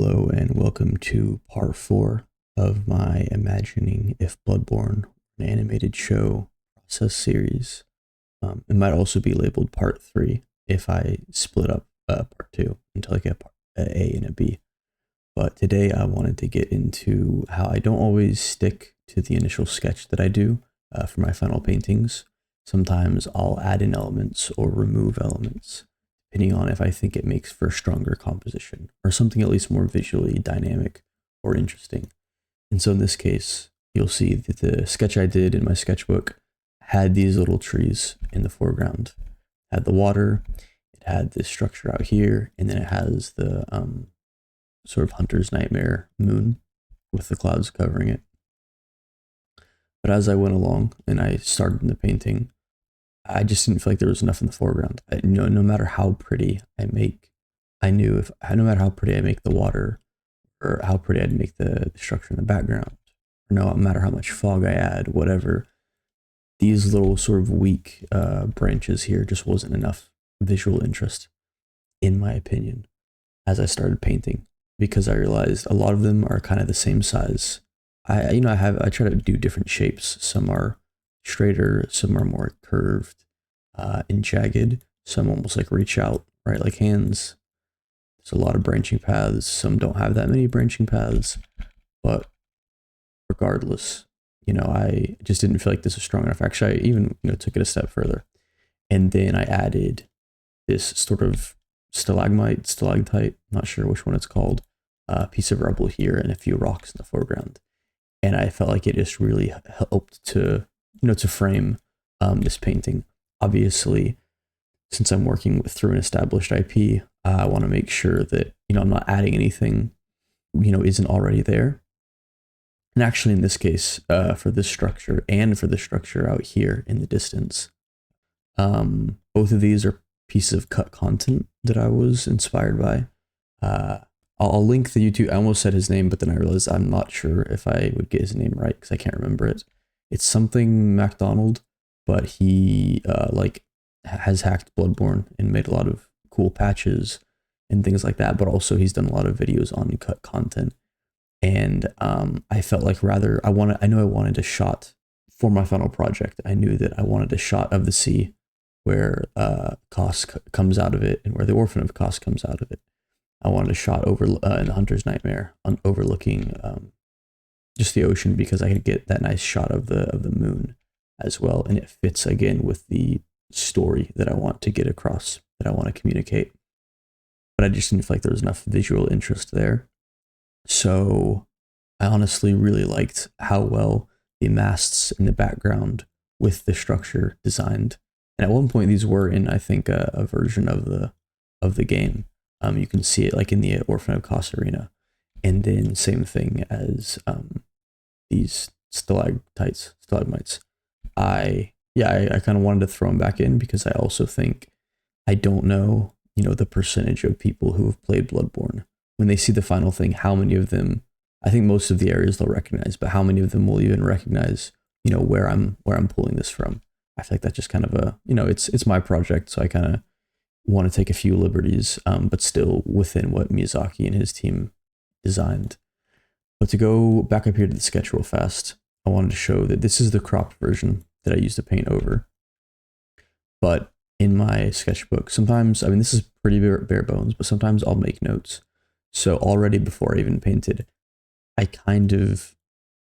Hello and welcome to part 4 of my Imagining If Bloodborne, an animated show process series. It might also be labeled part 3 if I split up part 2 into like a and a B. But today I wanted to get into how I don't always stick to the initial sketch that I do for my final paintings. Sometimes I'll add in elements or remove elements, depending on if I think it makes for a stronger composition or something at least more visually dynamic or interesting. And so in this case, you'll see that the sketch I did in my sketchbook had these little trees in the foreground. It had the water, it had this structure out here, and then it has the sort of hunter's nightmare moon with the clouds covering it. But as I went along and I started in the painting, I just didn't feel like there was enough in the foreground. No matter how pretty I make, no matter how pretty I make the water, or how pretty I'd make the structure in the background, or no matter how much fog I add, whatever, these little sort of weak branches here just wasn't enough visual interest, in my opinion, as I started painting, because I realized a lot of them are kind of the same size. I try to do different shapes. Some are straighter, some are more curved and jagged, some almost like reach out, right, like hands. There's a lot of branching paths. Some don't have that many branching paths, but regardless, I just didn't feel like this was strong enough. Actually, I even took it a step further, and then I added this sort of stalagmite, not sure which one it's called, piece of rubble here and a few rocks in the foreground. And I felt like it just really helped to frame this painting. Obviously, since I'm working through an established IP, I want to make sure that I'm not adding anything isn't already there. And actually, in this case, for this structure and for the structure out here in the distance, both of these are pieces of cut content that I was inspired by. I'll link the YouTube. I almost said his name, but then I realized I'm not sure if I would get his name right because I can't remember it. It's something MacDonald, but he has hacked Bloodborne and made a lot of cool patches and things like that. But also he's done a lot of videos on cut content. And I felt like I know I wanted a shot for my final project. I knew that I wanted a shot of the sea where Kos comes out of it and where the Orphan of Kos comes out of it. I wanted a shot over in the Hunter's Nightmare overlooking just the ocean, because I could get that nice shot of the moon as well, and it fits again with the story that I want to get across, that I want to communicate. But I just didn't feel like there was enough visual interest there. So I honestly really liked how well the masts in the background with the structure designed. And at one point these were in, I think, a version of the game. You can see it like in the Orphan of Kos arena, and then same thing as these stalagmites. I kind of wanted to throw them back in because I also think, I don't know, the percentage of people who have played Bloodborne, when they see the final thing, how many of them, I think most of the areas they'll recognize, but how many of them will even recognize, where I'm pulling this from. I feel like that's just kind of it's my project, so I kind of want to take a few liberties, but still within what Miyazaki and his team designed. But to go back up here to the sketch real fast, I wanted to show that this is the cropped version that I used to paint over. But in my sketchbook, sometimes, this is pretty bare bones, but sometimes I'll make notes. So already before I even painted, I kind of,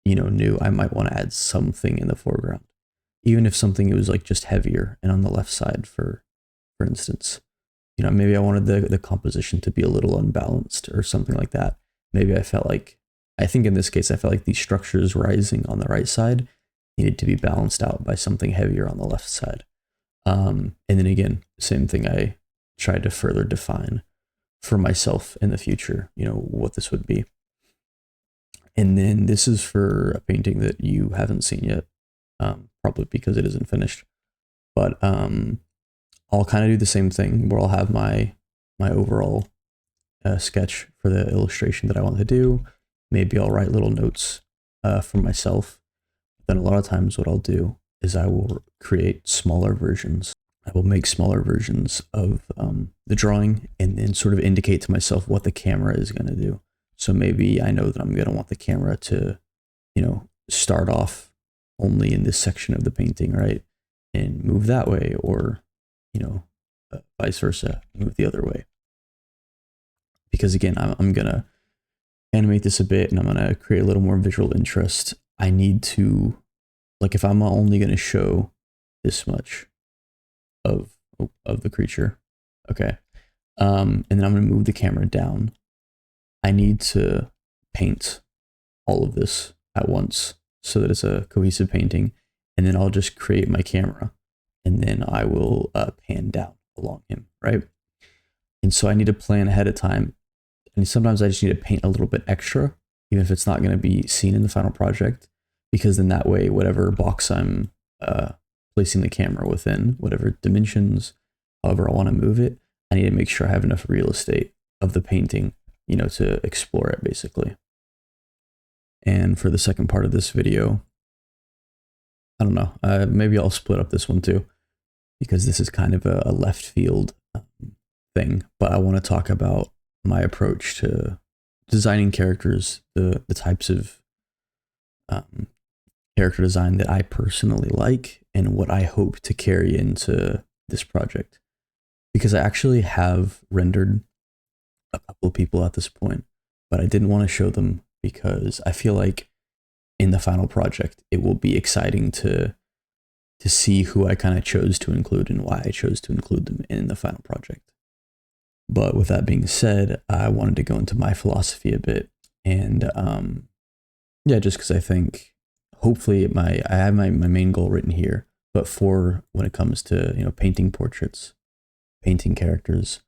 knew I might want to add something in the foreground, even if something was like just heavier and on the left side, for instance. Maybe I wanted the composition to be a little unbalanced or something like that. Maybe I think in this case, I felt like these structures rising on the right side needed to be balanced out by something heavier on the left side. And then again, same thing, I tried to further define for myself in the future, what this would be. And then this is for a painting that you haven't seen yet, probably because it isn't finished. But I'll kind of do the same thing where I'll have my overall sketch for the illustration that I want to do. Maybe I'll write little notes for myself. Then a lot of times what I'll do is I will create smaller versions. I will make smaller versions of the drawing and then sort of indicate to myself what the camera is going to do. So maybe I know that I'm going to want the camera to, start off only in this section of the painting, right? And move that way, or, vice versa, move the other way. Because again, I'm going to animate this a bit and I'm going to create a little more visual interest. I need to, like, if I'm only going to show this much of the creature, okay, and then I'm going to move the camera down, I need to paint all of this at once so that it's a cohesive painting, and then I'll just create my camera and then I will pan down along him, right? And so I need to plan ahead of time, and sometimes I just need to paint a little bit extra, even if it's not going to be seen in the final project, because then that way, whatever box I'm placing the camera within, whatever dimensions, however I want to move it, I need to make sure I have enough real estate of the painting, to explore it basically. And for the second part of this video, I don't know, maybe I'll split up this one too, because this is kind of a left field thing, but I want to talk about my approach to designing characters, the types of character design that I personally like, and what I hope to carry into this project. Because I actually have rendered a couple of people at this point, but I didn't want to show them because I feel like in the final project, it will be exciting to see who I kind of chose to include and why I chose to include them in the final project. But with that being said, I wanted to go into my philosophy a bit, and yeah, just because I think hopefully I have my main goal written here, but for when it comes to painting portraits, painting characters,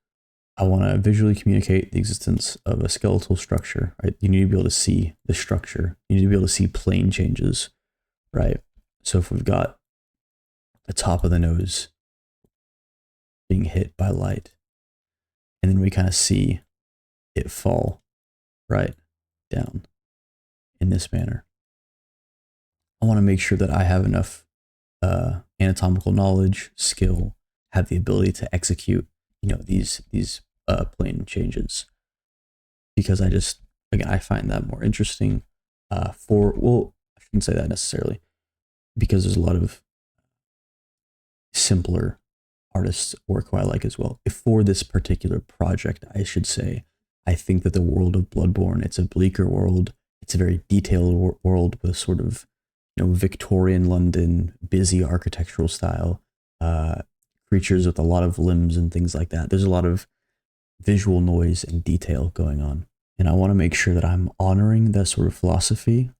I want to visually communicate the existence of a skeletal structure, right? You need to be able to see the structure. You need to be able to see plane changes, right? So if we've got the top of the nose being hit by light, and then we kind of see it fall right down in this manner, I want to make sure that I have enough anatomical knowledge, skill, have the ability to execute, these plane changes, because I find that more interesting. I shouldn't say that necessarily, because there's a lot of simpler artists' work who I like as well. If for this particular project, I should say, I think that the world of Bloodborne, it's a bleaker world. It's a very detailed world with sort of, Victorian London, busy architectural style, creatures with a lot of limbs and things like that. There's a lot of visual noise and detail going on. And I want to make sure that I'm honoring that sort of philosophy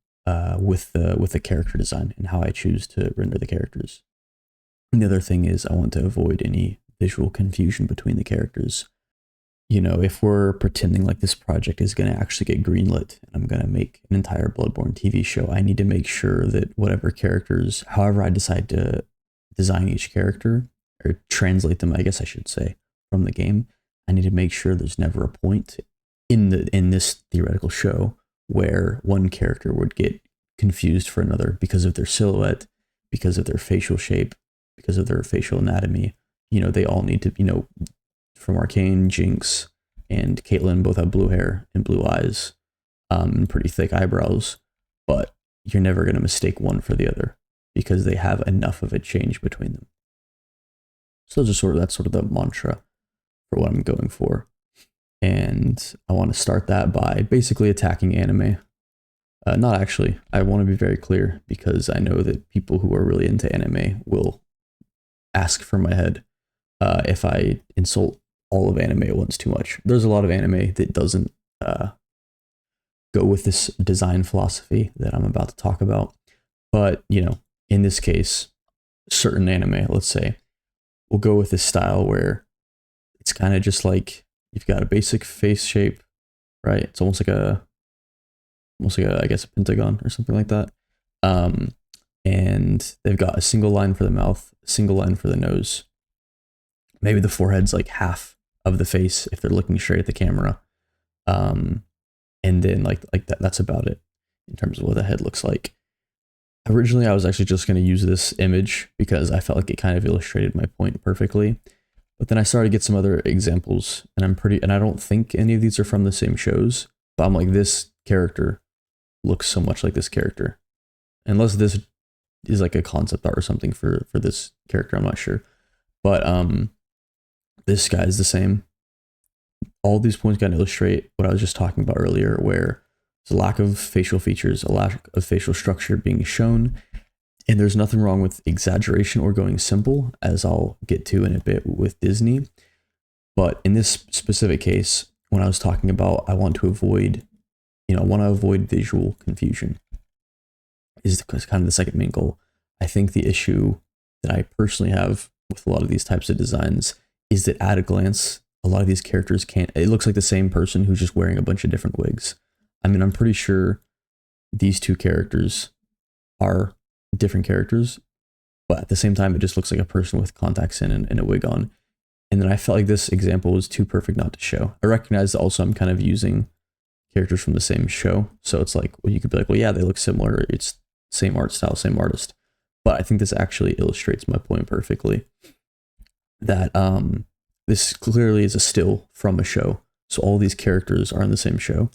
with the character design and how I choose to render the characters. And the other thing is I want to avoid any visual confusion between the characters. If we're pretending like this project is going to actually get greenlit and I'm going to make an entire Bloodborne TV show, I need to make sure that whatever characters, however I decide to design each character, or translate them, I guess I should say, from the game, I need to make sure there's never a point in this theoretical show where one character would get confused for another because of their silhouette, because of their facial shape, because of their facial anatomy. They all need to, from Arcane, Jinx, and Caitlyn both have blue hair and blue eyes, and pretty thick eyebrows, but you're never going to mistake one for the other because they have enough of a change between them. So that's sort of the mantra for what I'm going for. And I want to start that by basically attacking anime. Not actually. I want to be very clear, because I know that people who are really into anime will ask for my head if I insult all of anime at once too much. There's a lot of anime that doesn't go with this design philosophy that I'm about to talk about. But, in this case, certain anime, let's say, will go with this style where it's kind of just like you've got a basic face shape, right? It's almost like a I guess a pentagon or something like that. And they've got a single line for the mouth, a single line for the nose. Maybe the forehead's like half of the face if they're looking straight at the camera. And then like that's about it in terms of what the head looks like. Originally, I was actually just going to use this image because I felt like it kind of illustrated my point perfectly. But then I started to get some other examples, and I don't think any of these are from the same shows. But I'm like, this character looks so much like this character. Unless this is like a concept art or something for this character, I'm not sure. But this guy is the same. All these points kind of illustrate what I was just talking about earlier, where there's a lack of facial features, a lack of facial structure being shown, and there's nothing wrong with exaggeration or going simple, as I'll get to in a bit with Disney. But in this specific case, when I was talking about I want to avoid visual confusion, is kind of the second main goal. I think the issue that I personally have with a lot of these types of designs is that at a glance, a lot of these characters it looks like the same person who's just wearing a bunch of different wigs. I mean, I'm pretty sure these two characters are different characters, but at the same time, it just looks like a person with contacts in and a wig on. And then I felt like this example was too perfect not to show. I recognize that also I'm kind of using characters from the same show. So it's like, well, you could be like, well, yeah, they look similar. It's same art style, same artist. But I think this actually illustrates my point perfectly. That this clearly is a still from a show. So all these characters are in the same show.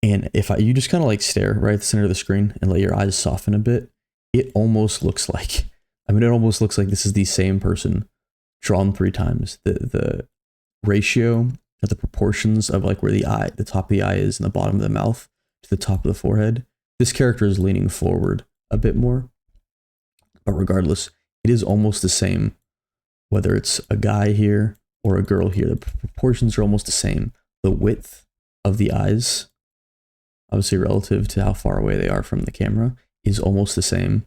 And if you just kind of like stare right at the center of the screen and let your eyes soften a bit, it almost looks like, this is the same person drawn 3 times. The ratio of the proportions of like where the top of the eye is and the bottom of the mouth to the top of the forehead. This character is leaning forward a bit more. But regardless, it is almost the same, whether it's a guy here or a girl here. The proportions are almost the same. The width of the eyes, obviously relative to how far away they are from the camera, is almost the same.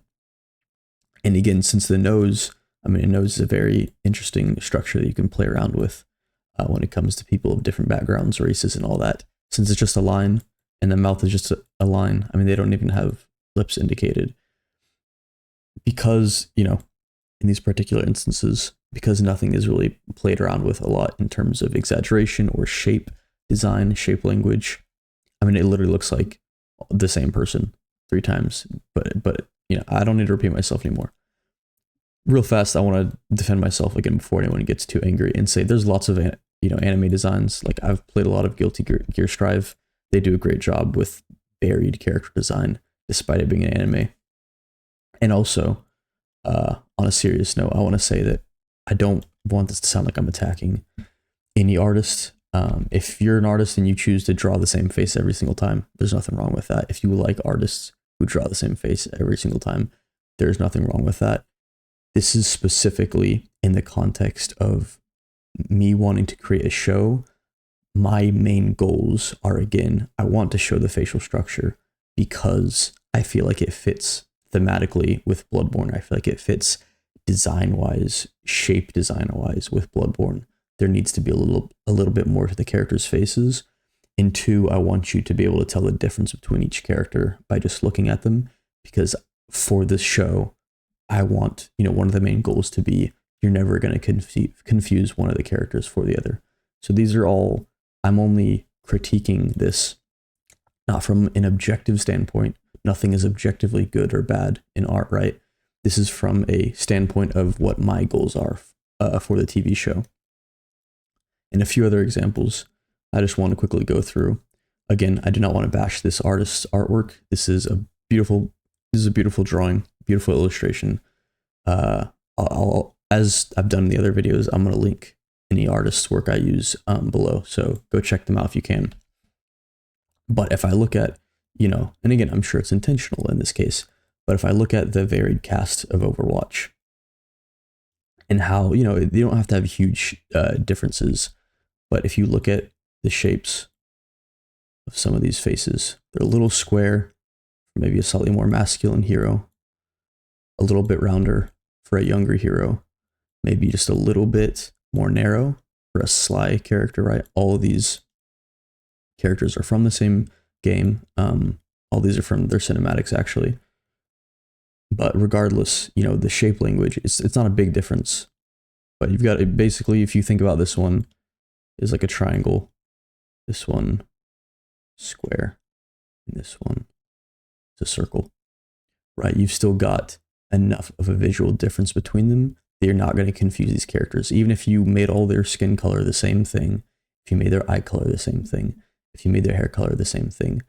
And again, since a nose is a very interesting structure that you can play around with when it comes to people of different backgrounds, races, and all that. Since it's just a line and the mouth is just a line, I mean, they don't even have lips indicated. Because, in these particular instances, because nothing is really played around with a lot in terms of exaggeration or shape design, shape language. I mean, it literally looks like the same person 3 times, but I don't need to repeat myself anymore. Real fast, I want to defend myself again before anyone gets too angry and say there's lots of anime designs. Like, I've played a lot of Guilty Gear Strive. They do a great job with varied character design despite it being an anime. And also, on a serious note, I want to say that I don't want this to sound like I'm attacking any artist. If you're an artist and you choose to draw the same face every single time, there's nothing wrong with that. If you like artists who draw the same face every single time, there's nothing wrong with that. This is specifically in the context of me wanting to create a show. My main goals are, again, I want to show the facial structure because I feel like it fits thematically with Bloodborne. I feel like it fits design-wise, shape design-wise with Bloodborne. There needs to be a little bit more to the characters' faces. And 2, I want you to be able to tell the difference between each character by just looking at them, because for this show, I want, one of the main goals to be you're never going to confuse one of the characters for the other. So these are all, I'm only critiquing this not from an objective standpoint. Nothing is objectively good or bad in art, right? This is from a standpoint of what my goals are for the TV show. And a few other examples I just want to quickly go through. Again, I do not want to bash this artist's artwork. This is a beautiful drawing, beautiful illustration. As I've done in the other videos, I'm going to link any artist's work I use below. So go check them out if you can. But if I look at, and again, I'm sure it's intentional in this case, but if I look at the varied cast of Overwatch and how, they don't have to have huge differences, but if you look at the shapes of some of these faces, they're a little square for maybe a slightly more masculine hero, a little bit rounder for a younger hero, maybe just a little bit more narrow for a sly character, right? All of these characters are from the same game. All these are from their cinematics, actually. But regardless, the shape language, it's not a big difference. But you've got it basically, if you think about this one is like a triangle, this one square, and this one is a circle, right? You've still got enough of a visual difference between them. They're not going to confuse these characters. Even if you made all their skin color the same thing, if you made their eye color the same thing, if you made their hair color the same thing,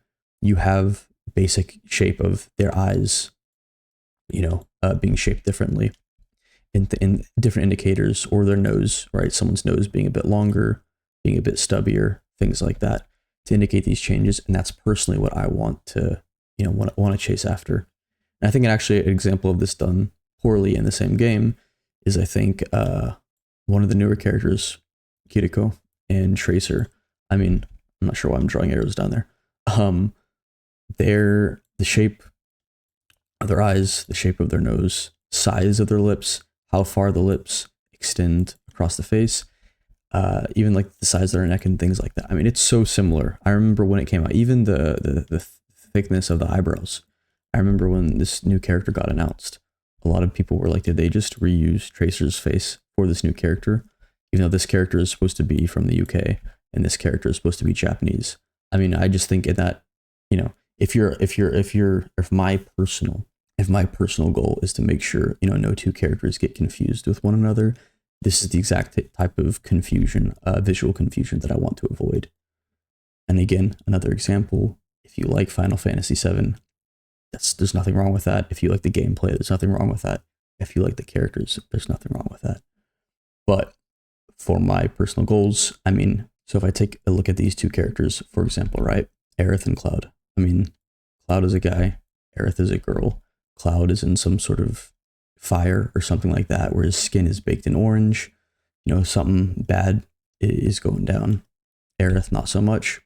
you have basic shape of their eyes, being shaped differently in different indicators, or their nose, right? Someone's nose being a bit longer, being a bit stubbier, things like that, to indicate these changes. And that's personally what I want to, want to chase after. And I think actually an example of this done poorly in the same game is, I think, one of the newer characters, Kiriko and Tracer. I mean, I'm not sure why I'm drawing arrows down there. The shape of their eyes, the shape of their nose, size of their lips, how far the lips extend across the face, even like the size of their neck and things like that. I mean, it's so similar. I remember when it came out, even the thickness of the eyebrows. I remember when this new character got announced, a lot of people were like, did they just reuse Tracer's face for this new character? Even though this character is supposed to be from the UK and this character is supposed to be Japanese. I mean, I just think in that, if my personal goal is to make sure, no two characters get confused with one another, this is the exact type of confusion, visual confusion that I want to avoid. And again, another example, if you like Final Fantasy VII, there's nothing wrong with that. If you like the gameplay, there's nothing wrong with that. If you like the characters, there's nothing wrong with that. But for my personal goals, I mean, so if I take a look at these two characters, for example, right? Aerith and Cloud. I mean, Cloud is a guy, Aerith is a girl. Cloud is in some sort of fire or something like that, where his skin is baked in orange. Something bad is going down. Aerith, not so much.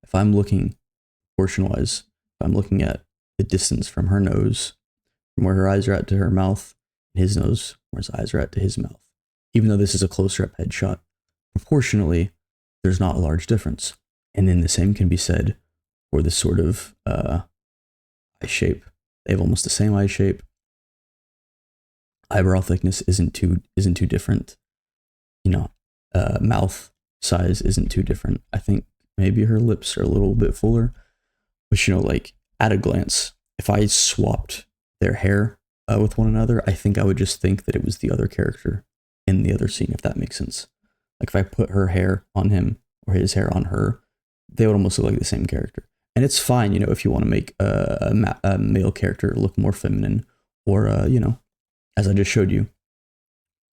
If I'm looking proportion-wise, if I'm looking at the distance from her nose, from where her eyes are at to her mouth, and his nose, where his eyes are at to his mouth, even though this is a closer-up headshot, proportionally, there's not a large difference. And then the same can be said for this sort of eye shape. They have almost the same eye shape. Eyebrow thickness isn't too different. Mouth size isn't too different. I think maybe her lips are a little bit fuller, but like at a glance, if I swapped their hair with one another, I think I would just think that it was the other character in the other scene, if that makes sense. Like if I put her hair on him or his hair on her, they would almost look like the same character. And it's fine, if you want to make a male character look more feminine, or, as I just showed you,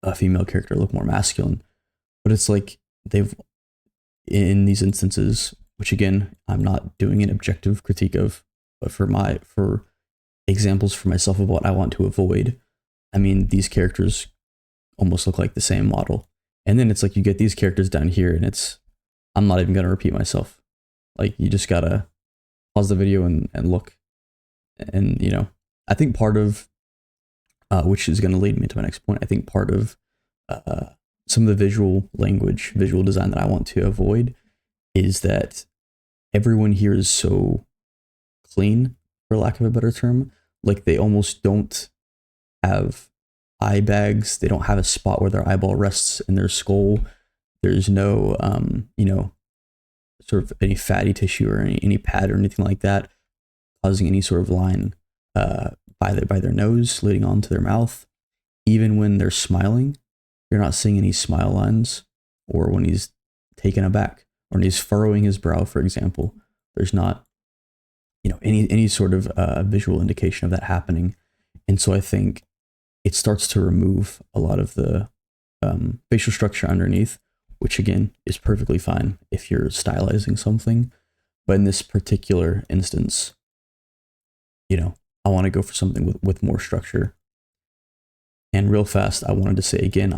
a female character look more masculine. But it's like in these instances, which again, I'm not doing an objective critique of, but for examples for myself of what I want to avoid, I mean, these characters almost look like the same model. And then it's like you get these characters down here, and I'm not even going to repeat myself. Like, you just gotta pause the video and look. And, I think part of, which is going to lead me to my next point, I think part of some of the visual design that I want to avoid is that everyone here is so clean, for lack of a better term. Like, they almost don't have eye bags. They don't have a spot where their eyeball rests in their skull. There's no, sort of any fatty tissue or any pad or anything like that causing any sort of line by their nose leading on to their mouth. Even when they're smiling, you're not seeing any smile lines, or when he's taken aback or when he's furrowing his brow, for example, there's not, any sort of visual indication of that happening. And so I think it starts to remove a lot of the facial structure underneath, which again is perfectly fine if you're stylizing something. But in this particular instance, I want to go for something with more structure. And real fast, I wanted to say again,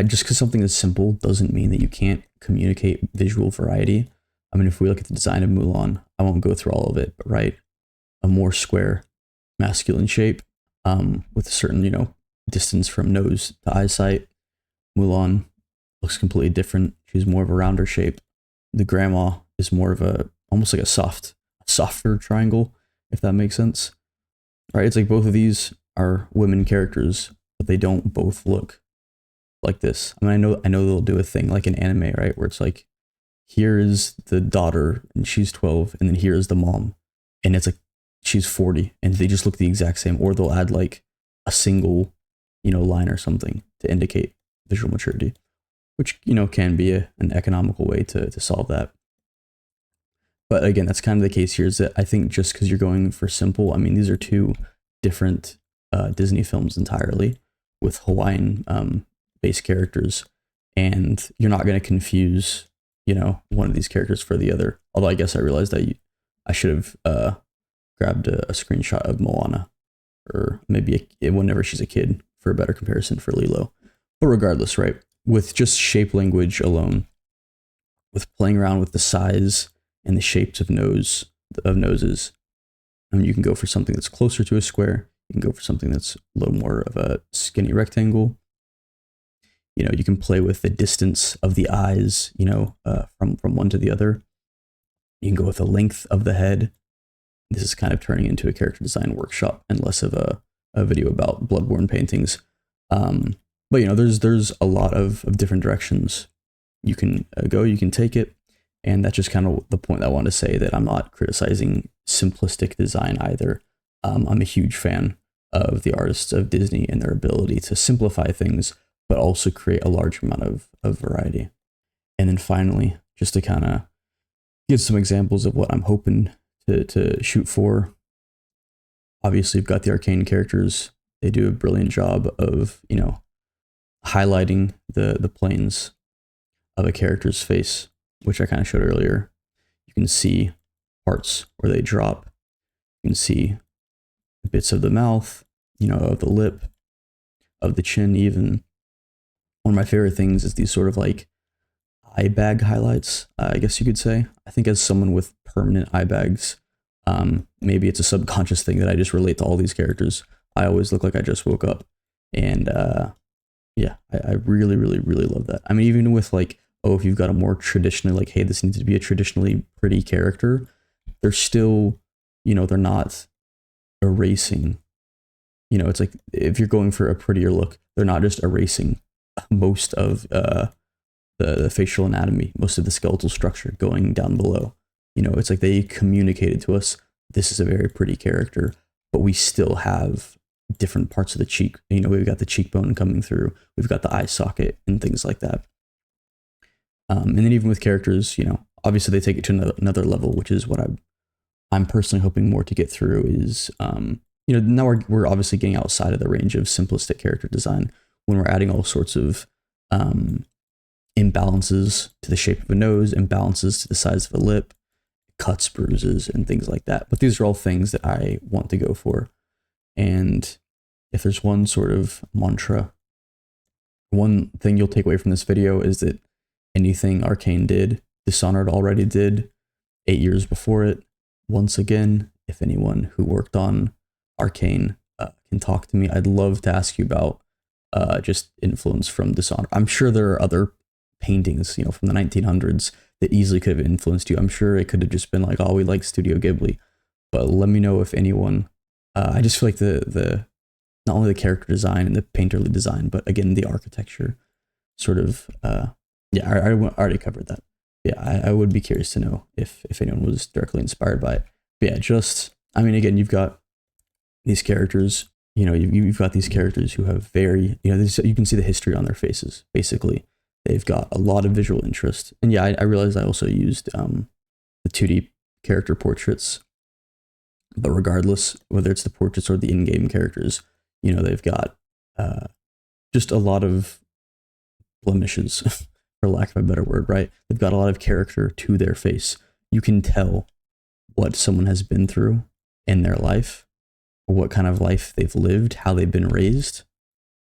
just because something is simple doesn't mean that you can't communicate visual variety. I mean, if we look at the design of Mulan, I won't go through all of it, but right, a more square, masculine shape, with a certain, distance from nose to eyesight. Mulan looks completely different. She's more of a rounder shape. The grandma is more of almost like a softer triangle, if that makes sense. Right? It's like both of these are women characters, but they don't both look like this. I mean, I know they'll do a thing like an anime, right? Where it's like, here is the daughter and she's 12, and then here is the mom, and it's like she's 40, and they just look the exact same. Or they'll add like a single, line or something to indicate visual maturity, which, can be an economical way to solve that. But again, that's kind of the case here, is that I think just because you're going for simple, I mean, these are two different Disney films entirely with Hawaiian based characters, and you're not going to confuse, one of these characters for the other. Although I guess I realized that I should have grabbed a screenshot of Moana, or maybe whenever she's a kid, for a better comparison for Lilo. But regardless, right, with just shape language alone, with playing around with the size and the shapes of noses, you can go for something that's closer to a square. You can go for something that's a little more of a skinny rectangle. You can play with the distance of the eyes, from one to the other. You can go with the length of the head. This is kind of turning into a character design workshop and less of a video about Bloodborne paintings. But there's a lot of different directions you can go. You can take it, and that's just kind of the point I want to say, that I'm not criticizing simplistic design either. I'm a huge fan of the artists of Disney and their ability to simplify things, but also create a large amount of variety. And then finally, just to kind of give some examples of what I'm hoping to shoot for. Obviously, you've got the arcane characters. They do a brilliant job of, highlighting the planes of a character's face, which I kind of showed earlier. You can see parts where they drop. You can see bits of the mouth, of the lip, of the chin even. One of my favorite things is these sort of like eye bag highlights, I guess you could say. I think as someone with permanent eye bags, maybe it's a subconscious thing that I just relate to all these characters. I always look like I just woke up. And I really, really, really love that. I mean, even with like, if you've got a more traditionally, like, hey, this needs to be a traditionally pretty character, they're still, they're not erasing. It's like, if you're going for a prettier look, they're not just erasing most of the facial anatomy, most of the skeletal structure going down below. It's like they communicated to us, this is a very pretty character, but we still have different parts of the cheek. We've got the cheekbone coming through, we've got the eye socket and things like that. And then even with characters, obviously they take it to another level, which is what I'm personally hoping more to get through is, now we're obviously getting outside of the range of simplistic character design when we're adding all sorts of imbalances to the shape of a nose, imbalances to the size of a lip, cuts, bruises, and things like that. But these are all things that I want to go for. And if there's one sort of mantra, one thing you'll take away from this video is that anything Arcane did, Dishonored already did 8 years before it. Once again, if anyone who worked on Arcane can talk to me, I'd love to ask you about just influence from Dishonored. I'm sure there are other paintings, from the 1900s that easily could have influenced you. I'm sure it could have just been like, oh, we like Studio Ghibli. But let me know if anyone, I just feel like the not only the character design and the painterly design, but again, the architecture sort of, I already covered that. Yeah, I would be curious to know if anyone was directly inspired by it. But yeah, again, you've got these characters, you've got these characters who have very, you can see the history on their faces, basically. They've got a lot of visual interest. And yeah, I realized I also used the 2D character portraits. But regardless, whether it's the portraits or the in-game characters, they've got just a lot of blemishes, for lack of a better word, right? They've got a lot of character to their face. You can tell what someone has been through in their life, what kind of life they've lived, how they've been raised,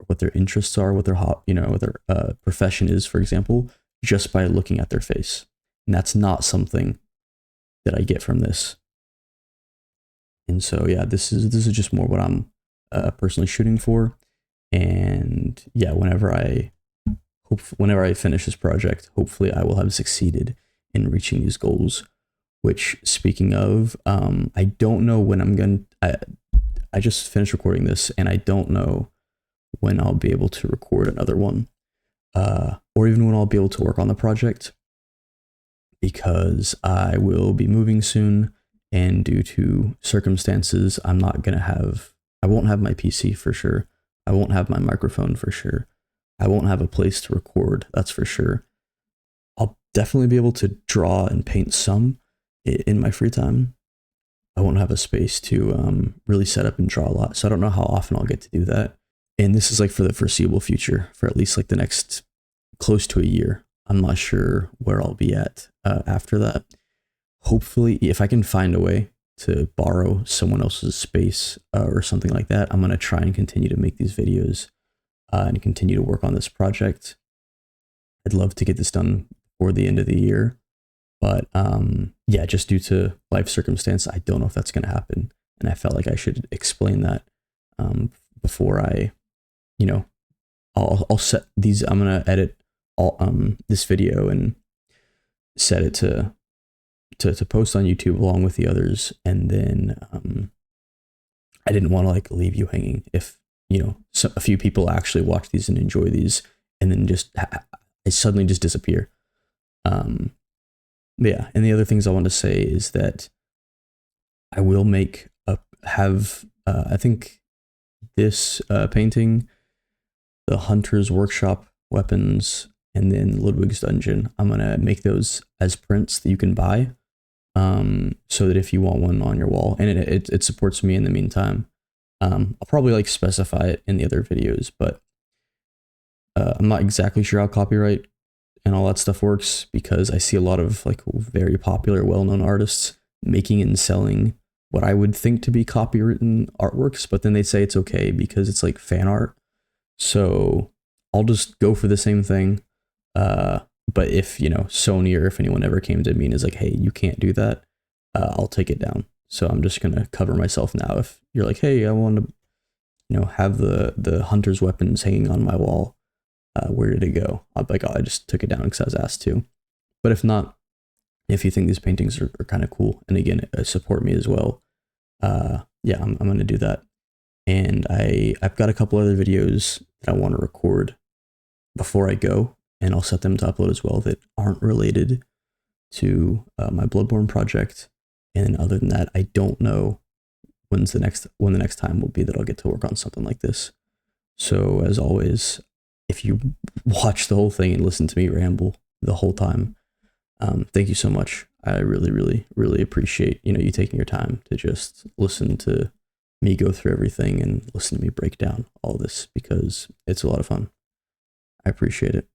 what their interests are, what their profession is, for example, just by looking at their face. And that's not something that I get from this. And so, yeah, this is just more what I'm personally shooting for. And yeah, whenever I finish this project, hopefully I will have succeeded in reaching these goals. Which, speaking of, I don't know when I'm going to, I just finished recording this and I don't know when I'll be able to record another one, or even when I'll be able to work on the project, because I will be moving soon, and due to circumstances, I won't have my PC for sure. I won't have my microphone for sure. I won't have a place to record, that's for sure. I'll definitely be able to draw and paint some in my free time. I won't have a space to really set up and draw a lot, so I don't know how often I'll get to do that. And this is like for the foreseeable future, for at least like the next close to a year. I'm not sure where I'll be at after that. Hopefully, if I can find a way to borrow someone else's space or something like that, I'm going to try and continue to make these videos and continue to work on this project. I'd love to get this done before the end of the year, but yeah, just due to life circumstance, I don't know if that's going to happen. And I felt like I should explain that before I, you know, I'll set these. I'm gonna edit all this video and set it to post on YouTube along with the others, and then I didn't want to like leave you hanging if a few people actually watch these and enjoy these, and then just I suddenly just disappear. Yeah, and the other things I want to say is that I will I think this painting, the Hunter's Workshop weapons, and then Ludwig's Dungeon, I'm gonna make those as prints that you can buy, so that if you want one on your wall, and it supports me in the meantime. I'll probably like specify it in the other videos, but I'm not exactly sure how copyright and all that stuff works, because I see a lot of like very popular, well-known artists making and selling what I would think to be copywritten artworks, but then they say it's okay because it's like fan art. So I'll just go for the same thing. But if Sony or if anyone ever came to me and is like, hey, you can't do that, I'll take it down. So I'm just gonna cover myself now. If you're like, hey, I want to have the hunter's weapons hanging on my wall, where did it go? I'll be like, oh, I just took it down because I was asked to. But if not, if you think these paintings are kind of cool, and again, support me as well, yeah, I'm gonna do that. And I've got a couple other videos that I want to record before I go, and I'll set them to upload as well that aren't related to my Bloodborne project. And other than that, I don't know when the next time will be that I'll get to work on something like this. So as always, if you watch the whole thing and listen to me ramble the whole time, thank you so much. I really, really, really appreciate you taking your time to just listen to me go through everything and listen to me break down all this, because it's a lot of fun. I appreciate it.